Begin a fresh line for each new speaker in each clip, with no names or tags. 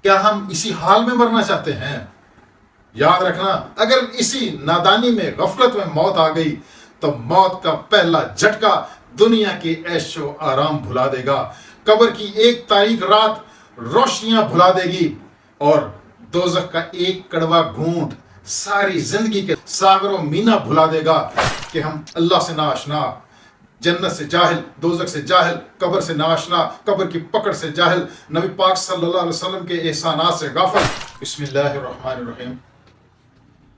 کیا ہم اسی حال میں مرنا چاہتے ہیں؟ یاد رکھنا، اگر اسی نادانی میں، غفلت میں موت آ گئی تو موت کا پہلا جھٹکا دنیا کی عیش و آرام بھلا دے گا، قبر کی ایک تاریک رات روشنیاں بھلا دے گی، اور دوزخ کا ایک کڑوا گھونٹ ساری زندگی کے ساغر و مینا بھلا دے گا کہ ہم اللہ سے ناآشنا، جنت سے جاہل، دوزخ سے جاہل، قبر سے ناآشنا، قبر کی پکڑ سے جاہل، نبی پاک صلی اللہ علیہ وسلم کے احسانات سے غافل۔ بسم اللہ الرحمن الرحیم۔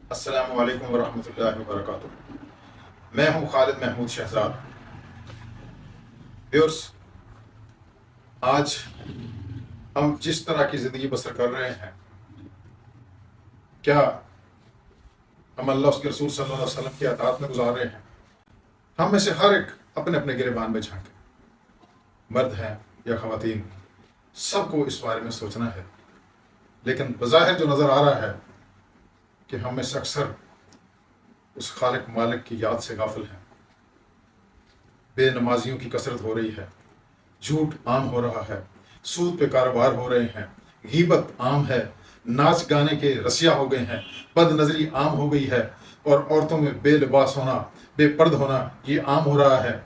السلام علیکم ورحمۃ اللہ وبرکاتہ۔ میں ہوں خالد محمود شہزاد۔ ویورز، آج ہم جس طرح کی زندگی بسر کر رہے ہیں، کیا ہم اللہ اس کے رسول صلی اللہ علیہ وسلم کی اطاعت میں گزار رہے ہیں؟ ہم میں سے ہر ایک اپنے اپنے گریبان میں جھانکے، مرد ہیں یا خواتین، سب کو اس بارے میں سوچنا ہے۔ لیکن بظاہر جو نظر آ رہا ہے کہ ہم میں سے اکثر اس خالق مالک کی یاد سے غافل ہیں۔ بے نمازیوں کی کثرت ہو رہی ہے، جھوٹ عام ہو رہا ہے، سود پہ کاروبار ہو رہے ہیں، غیبت عام ہے، ناچ گانے کے رسیا ہو گئے ہیں، بد نظری عام ہو گئی ہے، اور عورتوں میں بے لباس ہونا، بے پرد ہونا یہ عام ہو رہا ہے۔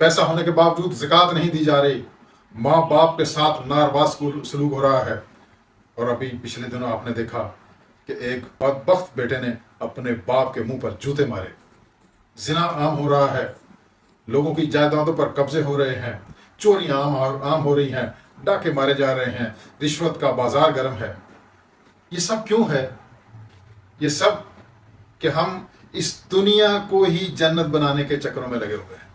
پیسہ ہونے کے باوجود زکوٰۃ نہیں دی جا رہی، ماں باپ کے ساتھ ناروا سلوک ہو رہا ہے، اور ابھی پچھلے دنوں آپ نے دیکھا کہ ایک بدبخت بیٹے نے اپنے باپ کے منہ پر جوتے مارے۔ زنا عام ہو رہا ہے، لوگوں کی جائیدادوں پر قبضے ہو رہے ہیں، چوریاں عام ہو رہی ہیں، ڈاکے مارے جا رہے ہیں، رشوت کا بازار گرم ہے۔ یہ سب کیوں ہے؟ یہ سب کہ ہم اس دنیا کو ہی جنت بنانے کے چکروں میں لگے ہوئے ہیں۔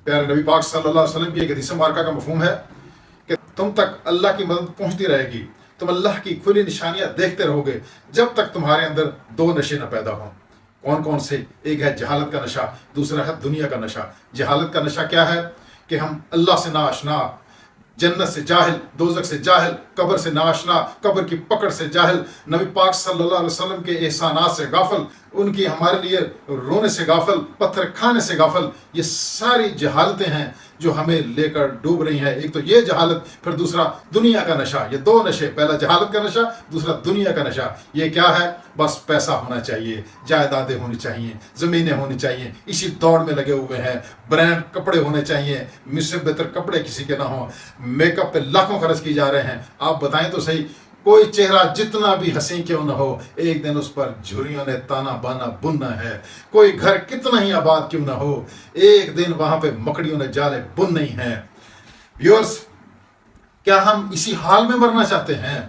پیارے نبی پاک صلی اللہ علیہ وسلم کی ایک حدیث مبارکہ کا مفہوم ہے کہ تم تک اللہ کی مدد پہنچتی رہے گی، تم اللہ کی کھلی نشانیاں دیکھتے رہو گے جب تک تمہارے اندر دو نشے نہ پیدا ہوں۔ کون کون سے؟ ایک ہے جہالت کا نشہ، دوسرا ہے دنیا کا نشہ۔ جہالت کا نشہ کیا ہے؟ کہ ہم اللہ سے ناآشنا، جنت سے جاہل، دوزخ سے جاہل، قبر سے ناآشنا، قبر کی پکڑ سے جاہل، نبی پاک صلی اللہ علیہ وسلم کے احسانات سے غافل، ان کی ہمارے لیے رونے سے غافل، پتھر کھانے سے غافل۔ یہ ساری جہالتیں ہیں جو ہمیں لے کر ڈوب رہی ہیں۔ ایک تو یہ جہالت، پھر دوسرا دنیا کا نشہ۔ یہ دو نشے، پہلا جہالت کا نشہ، دوسرا دنیا کا نشہ۔ یہ کیا ہے؟ بس پیسہ ہونا چاہیے، جائیدادیں ہونی چاہیے، زمینیں ہونی چاہیے، اسی دوڑ میں لگے ہوئے ہیں۔ برانڈ کپڑے ہونے چاہیے، مجھ سے بہتر کپڑے کسی کے نہ ہوں، میک اپ پہ لاکھوں خرچ کی جا رہے ہیں۔ آپ بتائیں تو صحیح، کوئی چہرہ جتنا بھی حسین کیوں نہ ہو، ایک دن اس پر جھریوں نے تانا بانا بننا ہے۔ کوئی گھر کتنا ہی آباد کیوں نہ ہو، ایک دن وہاں پہ مکڑیوں نے جالے بننے ہی ہیں۔ ویورز، کیا ہم اسی حال میں مرنا چاہتے ہیں؟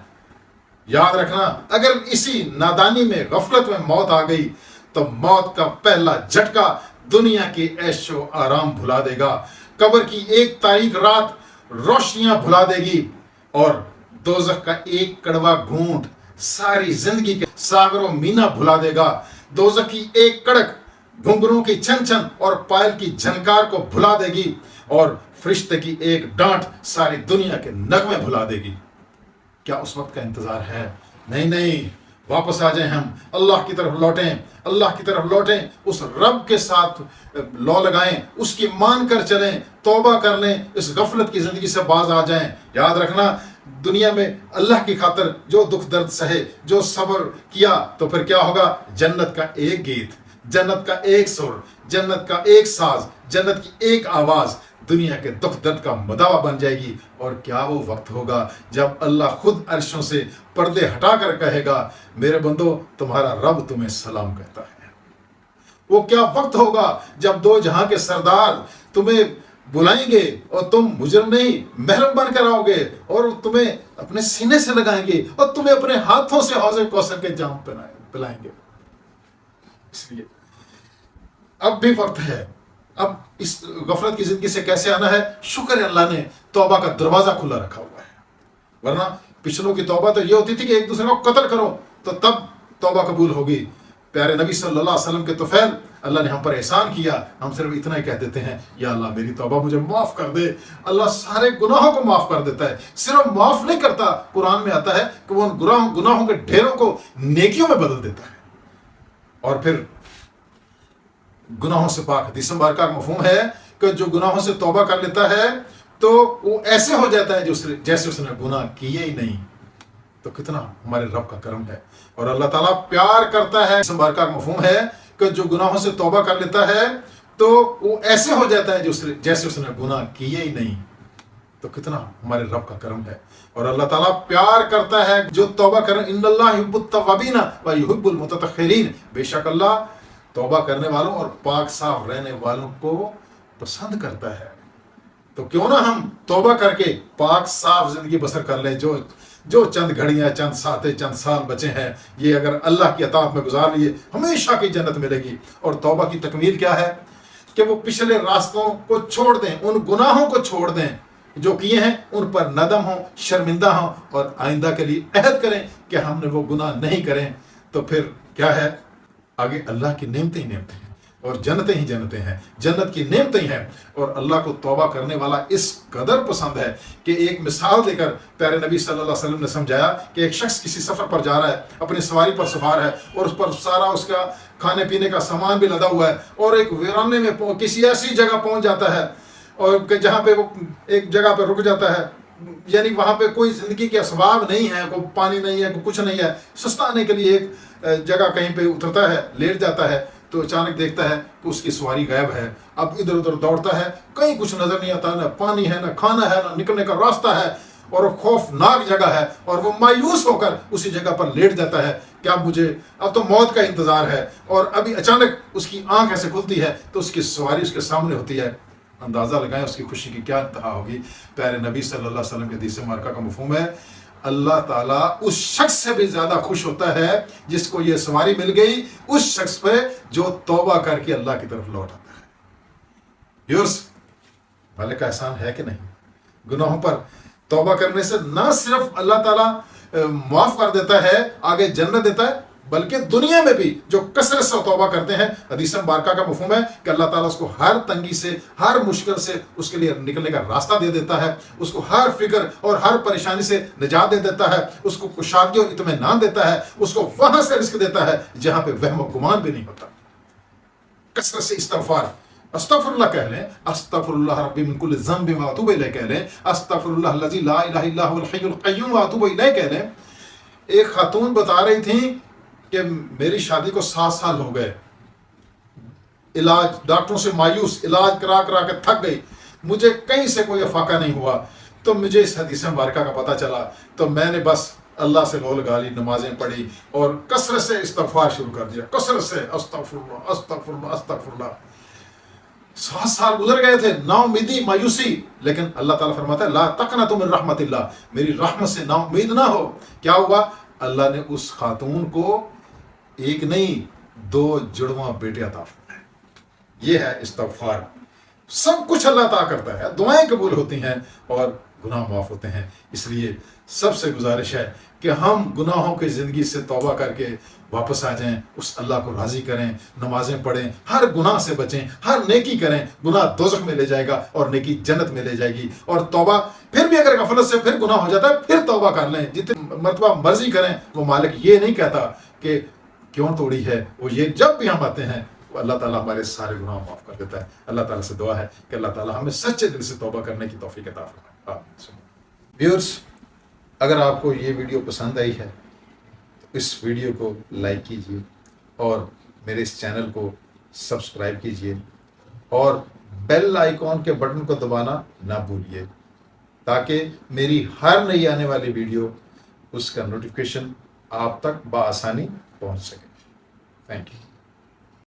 یاد رکھنا، اگر اسی نادانی میں، غفلت میں موت آ گئی تو موت کا پہلا جھٹکا دنیا کی عیش و آرام بھلا دے گا، قبر کی ایک تاریک رات روشنیاں بھلا دے گی، اور دوزخ کا ایک کڑوا گھونٹ ساری زندگی کے ساغر و مینا بھلا دے گا۔ دوزخ کی ایک کڑک گھنگروں کی چھن چھن اور پائل کی جھنکار کو بھلا دے گی، اور فرشتے کی ایک ڈانٹ ساری دنیا کے نغمے بھلا دے گی۔ کیا اس وقت کا انتظار ہے؟ نہیں، واپس آ جائیں، ہم اللہ کی طرف لوٹیں، اللہ کی طرف لوٹیں، اس رب کے ساتھ لو لگائیں، اس کی مان کر چلیں، توبہ کر لیں، اس غفلت کی زندگی سے باز آ جائیں۔ یاد رکھنا، دنیا میں اللہ کی خاطر جو دکھ درد سہے، جو صبر کیا، تو پھر کیا ہوگا؟ جنت کا ایک گیت، جنت کا ایک سر، جنت کا ایک ساز، جنت کی ایک آواز دنیا کے دکھ درد کا مداوا بن جائے گی۔ اور کیا وہ وقت ہوگا جب اللہ خود عرشوں سے پردے ہٹا کر کہے گا، میرے بندو تمہارا رب تمہیں سلام کہتا ہے۔ وہ کیا وقت ہوگا جب دو جہاں کے سردار تمہیں بلائیں گے اور تم مجرم نہیں محرم بن کر آؤ گے، اور تمہیں اپنے سینے سے لگائیں گے اور تمہیں اپنے ہاتھوں سے حوض کوثر کے جام پلائیں گے۔ اس لیے اب بھی وقت ہے۔ اب اس غفلت کی زندگی سے کیسے آنا ہے؟ شکر ہے اللہ نے توبہ کا دروازہ کھلا رکھا ہوا ہے، ورنہ پچھلوں کی توبہ تو یہ ہوتی تھی کہ ایک دوسرے کو قتل کرو تو تب توبہ قبول ہوگی۔ پیارے نبی صلی اللہ علیہ وسلم کے طفیل، اللہ نے ہم پر احسان کیا، ہم صرف اتنا ہی کہہ دیتے ہیں، یا اللہ میری توبہ مجھے معاف کر دے۔ اللہ سارے گناہوں کو معاف کر دیتا ہے، صرف معاف نہیں کرتا، قرآن میں آتا ہے کہ وہ ان گناہوں کے ڈھیروں کو نیکیوں میں بدل دیتا ہے، اور پھر گناہوں سے پاک۔ حدیث مبارکہ کا مفہوم ہے کہ جو گناہوں سے توبہ کر لیتا ہے تو وہ ایسے ہو جاتا ہے جیسے اس نے گناہ کیے ہی نہیں۔ تو کتنا ہمارے رب کا کرم ہے. اور اللہ تعالیٰ پیار کرتا ہے. اس بار کا مفہوم ہے کہ جو گناہوں سے توبہ کر لیتا ہے تو وہ ایسے ہو جاتا ہے جیسے اس نے گناہ کیے ہی نہیں. تو کتنا ہمارے رب کا کرم ہے. اور اللہ تعالیٰ پیار کرتا ہے جو توبہ کریں. ان اللہ یحب التوابین و یحب المتطہرین. بے شک اللہ توبہ کرنے والوں اور پاک صاف رہنے والوں کو پسند کرتا ہے. تو کیوں نہ ہم توبہ کر کے پاک صاف زندگی بسر کر لیں. جو چند گھڑیاں، چند ساتیں، چند سال بچے ہیں، یہ اگر اللہ کی اطاعت میں گزار لیے ہمیشہ کی جنت ملے گی. اور توبہ کی تکمیل کیا ہے کہ وہ پچھلے راستوں کو چھوڑ دیں، ان گناہوں کو چھوڑ دیں جو کیے ہیں، ان پر ندم ہوں، شرمندہ ہوں، اور آئندہ کے لیے عہد کریں کہ ہم نے وہ گناہ نہیں کریں. تو پھر کیا ہے؟ آگے اللہ کی نعمتیں ہی نعمتیں ہیں اور جنتیں ہی جنتیں ہیں. جنت کی نعمتیں ہیں. اور اللہ کو توبہ کرنے والا اس قدر پسند ہے کہ ایک مثال دے کر پیارے نبی صلی اللہ علیہ وسلم نے سمجھایا کہ ایک شخص کسی سفر پر جا رہا ہے، اپنی سواری پر سوار ہے، اور اس پر سارا اس کا کھانے پینے کا سامان بھی لدا ہوا ہے، اور ایک ویرانے میں کسی ایسی جگہ پہنچ جاتا ہے اور جہاں پہ وہ ایک جگہ پہ رک جاتا ہے. یعنی وہاں پہ کوئی زندگی کے اسباب نہیں ہے، کوئی پانی نہیں ہے، کوئی کچھ نہیں ہے. سستانے کے لیے ایک جگہ کہیں پہ اترتا ہے، لیٹ جاتا ہے، تو اچانک دیکھتا ہے کہ اس کی سواری غائب ہے. اب ادھر ادھر دوڑتا ہے، کہیں کچھ نظر نہیں آتا، نہ پانی ہے، نہ کھانا ہے، نہ نکلنے کا راستہ ہے، اور وہ خوفناک جگہ ہے. اور وہ مایوس ہو کر اسی جگہ پر لیٹ جاتا ہے کہ اب تو موت کا انتظار ہے. اور ابھی اچانک اس کی آنکھ ایسے کھلتی ہے تو اس کی سواری اس کے سامنے ہوتی ہے. اندازہ لگائیں اس کی خوشی کی کیا انتہا ہوگی. پیارے نبی صلی اللہ علیہ وسلم کے حدیث مبارکہ کا مفہوم ہے اللہ تعالیٰ اس شخص سے بھی زیادہ خوش ہوتا ہے جس کو یہ سواری مل گئی، اس شخص پہ جو توبہ کر کے اللہ کی طرف لوٹ آتا ہے. ویورز، مالک کا احسان ہے کہ نہیں؟ گناہوں پر توبہ کرنے سے نہ صرف اللہ تعالیٰ معاف کر دیتا ہے، آگے جنت دیتا ہے، بلکہ دنیا میں بھی جو کثرت سے توبہ کرتے ہیں، حدیث مبارکہ کا مفہوم ہے کہ اللہ تعالیٰ اس کو ہر تنگی سے، ہر مشکل سے اس کے لیے نکلنے کا راستہ دے دیتا ہے، اس کو ہر فکر اور ہر پریشانی سے نجات دے دیتا ہے، اس کو کشادگی اور اطمینان دیتا ہے، اس کو وہاں سے رزق دیتا ہے جہاں پہ وہم و گمان بھی نہیں ہوتا. کثرت سے استغفار، استغفر اللہ کہہ لیں، استغفر اللہ ربی من کل ذنب و اتوب الیہ کہہ لیں، استغفر اللہ الذی لا الہ الا هو الحی القیوم و اتوب الیہ کہہ لیں. ایک خاتون بتا رہی تھیں کہ میری شادی کو 7 سال ہو گئے، علاج ڈاکٹروں سے مایوس، علاج کرا کرا کے تھک گئی، مجھے کہیں سے کوئی افاقہ نہیں ہوا. تو مجھے اس حدیث مبارکہ کا پتہ چلا تو میں نے بس اللہ سے لو لگا لی، نمازیں پڑھی اور کثرت سے استغفار شروع کر دیا. کثرت سے استغفر اللہ استغفر اللہ استغفر اللہ. 7 سال گزر گئے تھے، نا امیدی، مایوسی. لیکن اللہ تعالیٰ فرماتا ہے لا تقنطوا من رحمت اللہ، میری رحمت سے نا امید نہ ہو. کیا ہوا؟ اللہ نے اس خاتون کو ایک نہیں 2 جڑواں بیٹے عطا فرمائے. یہ ہے استغفار. سب کچھ اللہ تعالیٰ کرتا ہے، دعائیں قبول ہوتی ہیں اور گناہ معاف ہوتے ہیں. اس لیے سب سے گزارش ہے کہ ہم گناہوں کی زندگی سے توبہ کر کے واپس آ جائیں، اس اللہ کو راضی کریں، نمازیں پڑھیں، ہر گناہ سے بچیں، ہر نیکی کریں. گناہ دوزخ میں لے جائے گا اور نیکی جنت میں لے جائے گی. اور توبہ پھر بھی اگر غفلت سے پھر گناہ ہو جاتا ہے پھر توبہ کر لیں، جتنی مرتبہ مرضی کریں. وہ مالک یہ نہیں کہتا کہ کیوں توڑی ہے، وہ یہ جب بھی ہم آتے ہیں اللہ تعالیٰ ہمارے سارے گناہ معاف کر دیتا ہے. اللہ تعالیٰ سے دعا ہے کہ اللہ تعالیٰ ہمیں سچے دل سے توبہ کرنے کی توفیق عطا فرمائے. ویورز، اگر آپ کو یہ ویڈیو پسند آئی ہے تو اس ویڈیو کو لائک کیجیے اور میرے اس چینل کو سبسکرائب کیجیے اور بیل آئیکن کے بٹن کو دبانا نہ بھولیے تاکہ میری ہر نئی آنے والی ویڈیو اس کا نوٹیفیکیشن آپ تک بآسانی پہنچ سکے. Thank you.